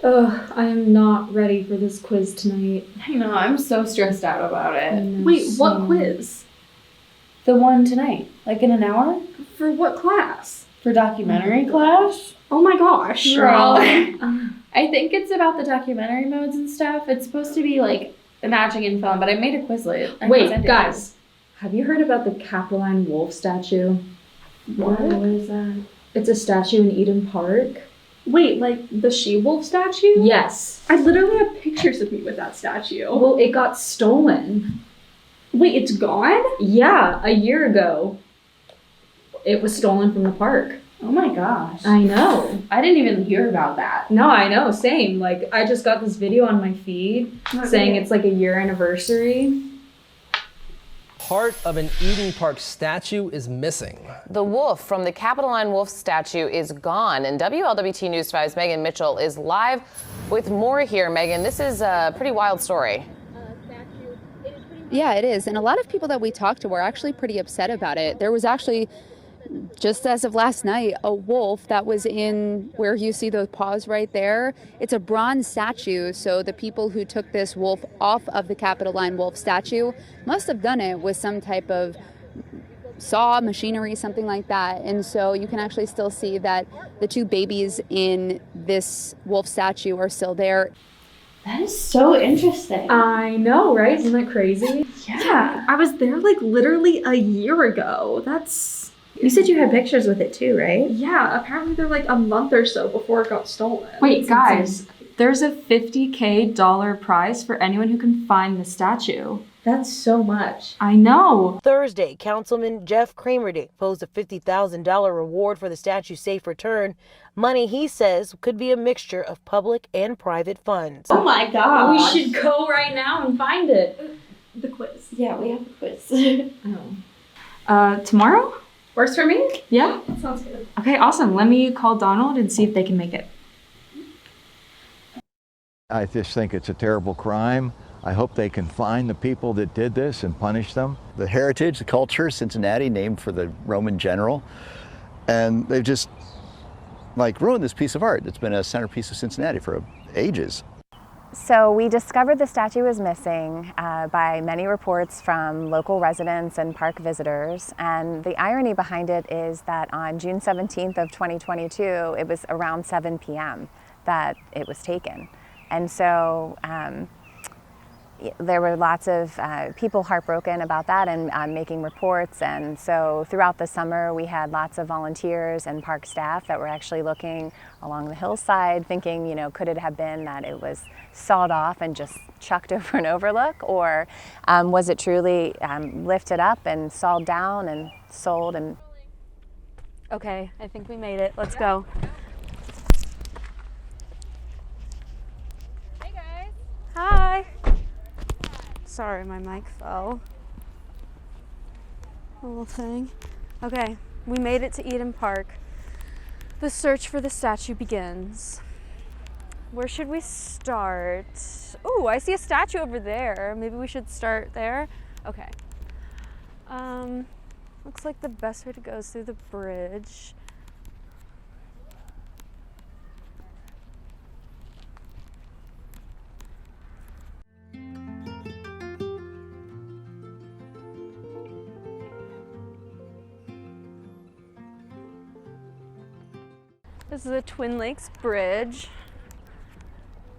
Ugh, I am not ready for this quiz tonight. I know, I'm so stressed out about it. Wait, what quiz? The one tonight, like in an hour? For what class? For documentary class? Oh my gosh. Girl. I think it's about the documentary modes and stuff. It's supposed to be like imagining and film, but I made a Quizlet. Wait, guys, have you heard about the Capitoline wolf statue? What is that? It's a statue in Eden Park. Wait, like the she-wolf statue? Yes. I literally have pictures of me with that statue. Well, it got stolen. Wait, it's gone? Yeah, a year ago. It was stolen from the park. Oh my gosh. I know. I didn't even hear about that. No, I know, same. Like, I just got this video on my feed saying it's like a year anniversary. Part of an Eden Park statue is missing. The wolf from the Capitoline wolf statue is gone, and WLWT News 5's Megan Mitchell is live with more here. Megan, this is a pretty wild story. Yeah, it is, and a lot of people that we talked to were actually pretty upset about it. There was actually, just as of last night, a wolf that was in where you see those paws right there. It's a bronze statue, so the people who took this wolf off of the Capitoline wolf statue must have done it with some type of saw, machinery, something like that. And so you can actually still see that the two babies in this wolf statue are still there. That is so interesting. I know, right? Isn't that crazy? Yeah, I was there like literally a year ago. That's... You said you had pictures with it too, right? Yeah, apparently they're like a month or so before it got stolen. Wait, guys, there's a $50,000 prize for anyone who can find the statue. That's so much. I know. Thursday, Councilman Jeff Cramerdink posed a $50,000 reward for the statue's safe return. Money he says could be a mixture of public and private funds. Oh my god. We should go right now and find it. The quiz. Yeah, we have a quiz. Tomorrow? Works for me? Yeah? That sounds good. Okay, awesome. Let me call Donald and see if they can make it. I just think it's a terrible crime. I hope they can find the people that did this and punish them. The heritage, the culture, Cincinnati, named for the Roman general. And they've just ruined this piece of art. It's been a centerpiece of Cincinnati for ages. So we discovered the statue was missing by many reports from local residents and park visitors. And the irony behind it is that on June 17th of 2022, it was around 7 p.m. that it was taken. And so there were lots of people heartbroken about that and making reports. And so throughout the summer, we had lots of volunteers and park staff that were actually looking along the hillside, thinking, could it have been that it was sawed off and just chucked over an overlook? Or was it truly lifted up and sawed down and sold? And Okay, I think we made it. Let's go. Hey guys. Hi. Sorry, my mic fell. A little thing. Okay, we made it to Eden Park. The search for the statue begins. Where should we start? Oh, I see a statue over there. Maybe we should start there. Okay. Looks like the best way to go is through the bridge. This is the Twin Lakes Bridge.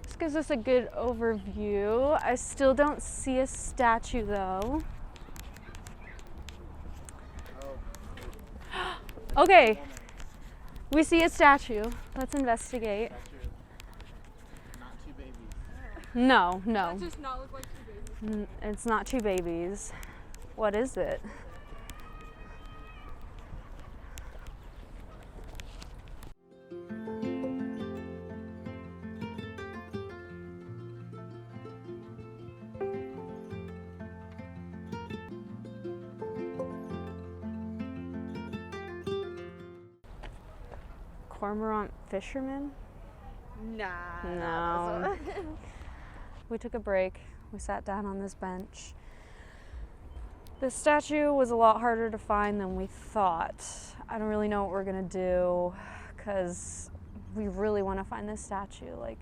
This gives us a good overview. I still don't see a statue though. Okay, we see a statue. Let's investigate. Not two babies. No. That does not look like two babies. It's not two babies. What is it? Cormorant fisherman? Nah. No. We took a break. We sat down on this bench. The statue was a lot harder to find than we thought. I don't really know what we're gonna do because we really want to find this statue. Like,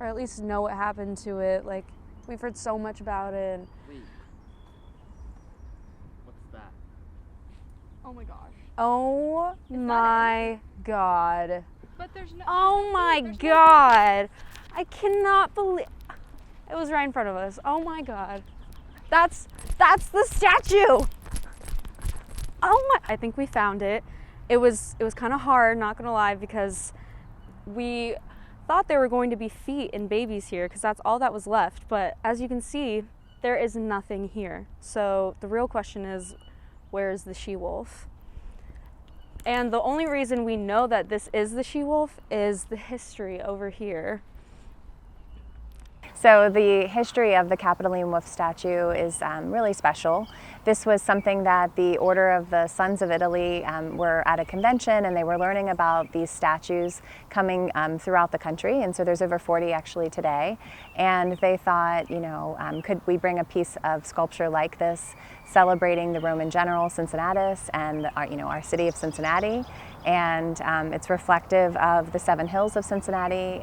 or at least know what happened to it. Like, we've heard so much about it. Wait. What's that? Oh my gosh. Oh my god. But there's no. Oh my god. I cannot believe it was right in front of us. Oh my god. That's the statue. Oh my, I think we found it. It was kind of hard, not gonna lie, because we thought there were going to be feet and babies here because that's all that was left. But as you can see, there is nothing here. So the real question is, where is the she-wolf? And the only reason we know that this is the she-wolf is the history over here. So the history of the Capitoline wolf statue is really special. This was something that the Order of the Sons of Italy were at a convention, and they were learning about these statues coming throughout the country. And so there's over 40 actually today. And they thought, you know, could we bring a piece of sculpture like this celebrating the Roman general Cincinnatus and our city of Cincinnati. And it's reflective of the 7 hills of Cincinnati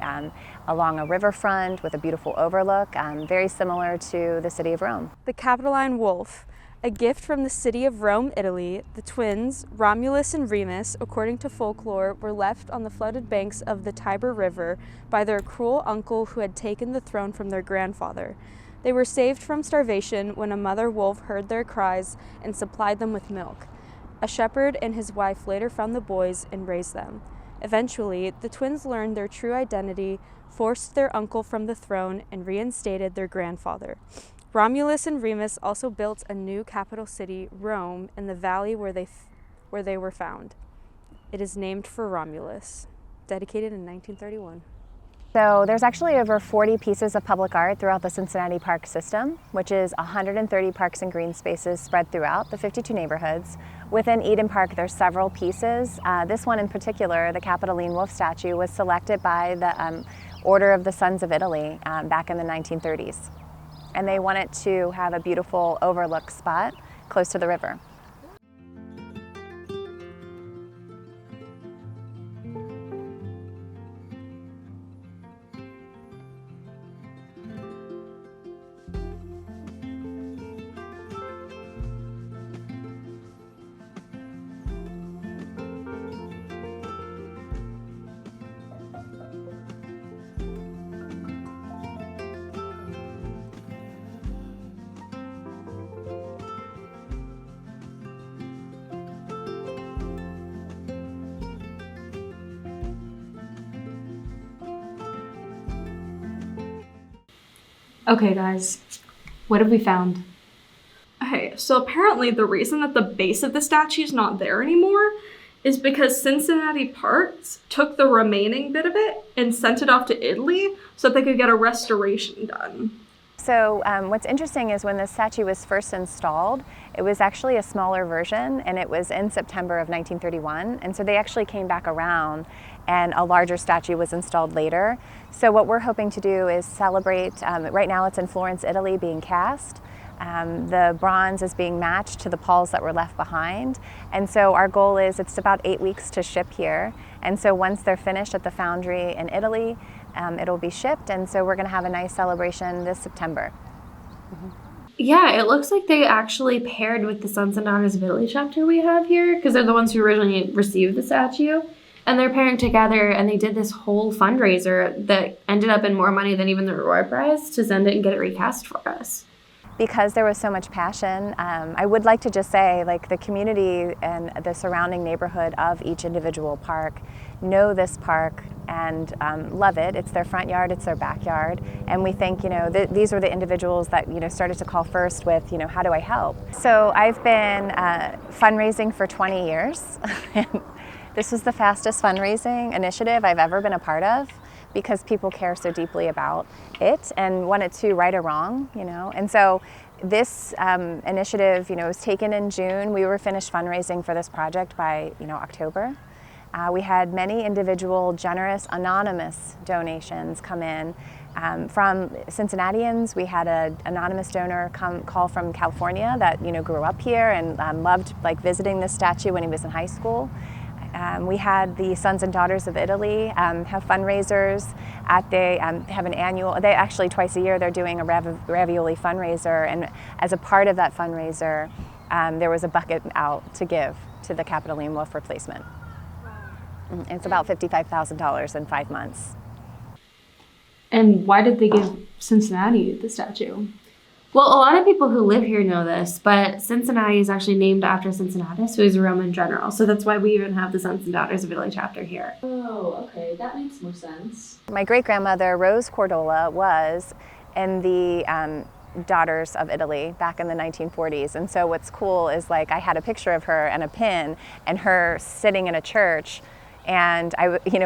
along a riverfront with a beautiful overlook, very similar to the city of Rome. The Capitoline wolf, a gift from the city of Rome, Italy. The twins, Romulus and Remus, according to folklore, were left on the flooded banks of the Tiber River by their cruel uncle who had taken the throne from their grandfather. They were saved from starvation when a mother wolf heard their cries and supplied them with milk. A shepherd and his wife later found the boys and raised them. Eventually, the twins learned their true identity, forced their uncle from the throne, and reinstated their grandfather. Romulus and Remus also built a new capital city, Rome, in the valley where they were found. It is named for Romulus, dedicated in 1931. So there's actually over 40 pieces of public art throughout the Cincinnati Park system, which is 130 parks and green spaces spread throughout the 52 neighborhoods. Within Eden Park, there's several pieces. This one in particular, the Capitoline wolf statue, was selected by the Order of the Sons of Italy back in the 1930s. And they wanted to have a beautiful overlook spot close to the river. Okay, guys, what have we found? Okay, so apparently the reason that the base of the statue is not there anymore is because Cincinnati Parks took the remaining bit of it and sent it off to Italy so that they could get a restoration done. So what's interesting is when the statue was first installed, it was actually a smaller version, and it was in September of 1931. And so they actually came back around, and a larger statue was installed later. So what we're hoping to do is celebrate, right now it's in Florence, Italy, being cast. The bronze is being matched to the pawls that were left behind. And so our goal is it's about 8 weeks to ship here. And so once they're finished at the foundry in Italy, it'll be shipped. And so we're going to have a nice celebration this September. Mm-hmm. Yeah, it looks like they actually paired with the Sons and Daughters of Italy chapter we have here, because they're the ones who originally received the statue. And they're pairing together, and they did this whole fundraiser that ended up in more money than even the reward prize to send it and get it recast for us. Because there was so much passion, I would like to just say, like, the community and the surrounding neighborhood of each individual park know this park and love it. It's their front yard, it's their backyard, and we think, these were the individuals that, started to call first with, how do I help? So I've been fundraising for 20 years. This was the fastest fundraising initiative I've ever been a part of, because people care so deeply about it and want it to right or wrong, And so this initiative, was taken in June. We were finished fundraising for this project by, October. We had many individual, generous, anonymous donations come in. From Cincinnatians, we had an anonymous donor call from California that, grew up here and loved visiting this statue when he was in high school. We had the Sons and Daughters of Italy have fundraisers they have an annual, they actually twice a year they're doing a ravioli fundraiser, and as a part of that fundraiser there was a bucket out to give to the Capitoline wolf replacement. Wow. It's about $55,000 in 5 months. And why did they give Cincinnati the statue? Well, a lot of people who live here know this, but Cincinnati is actually named after Cincinnatus, who is a Roman general. So that's why we even have the Sons and Daughters of Italy chapter here. Oh, okay, that makes more sense. My great-grandmother, Rose Cordola, was in the Daughters of Italy back in the 1940s. And so what's cool is, like, I had a picture of her and a pin and her sitting in a church, and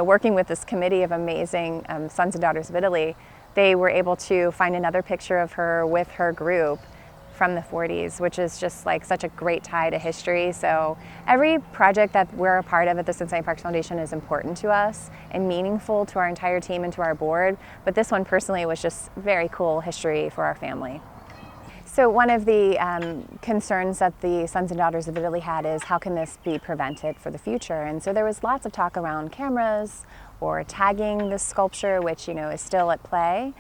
working with this committee of amazing Sons and Daughters of Italy, they were able to find another picture of her with her group from the 40s, which is just like such a great tie to history. So every project that we're a part of at the Cincinnati Parks Foundation is important to us and meaningful to our entire team and to our board. But this one personally was just very cool history for our family. So one of the concerns that the Sons and Daughters of Italy had is, how can this be prevented for the future? And so there was lots of talk around cameras or tagging this sculpture, which is still at play.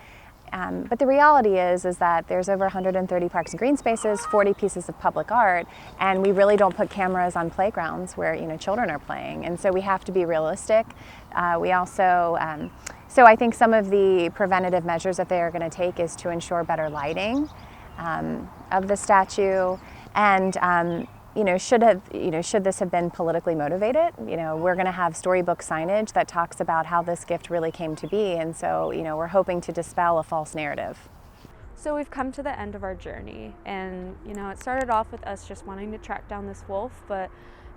But the reality is that there's over 130 parks and green spaces, 40 pieces of public art, and we really don't put cameras on playgrounds where children are playing. And so we have to be realistic. We also, so I think some of the preventative measures that they are going to take is to ensure better lighting of the statue, and should this have been politically motivated, we're going to have storybook signage that talks about how this gift really came to be, and so we're hoping to dispel a false narrative. So we've come to the end of our journey, and it started off with us just wanting to track down this wolf, but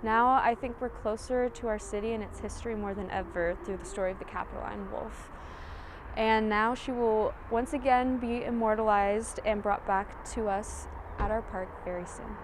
now I think we're closer to our city and its history more than ever through the story of the Capitoline wolf. And now she will once again be immortalized and brought back to us at our park very soon.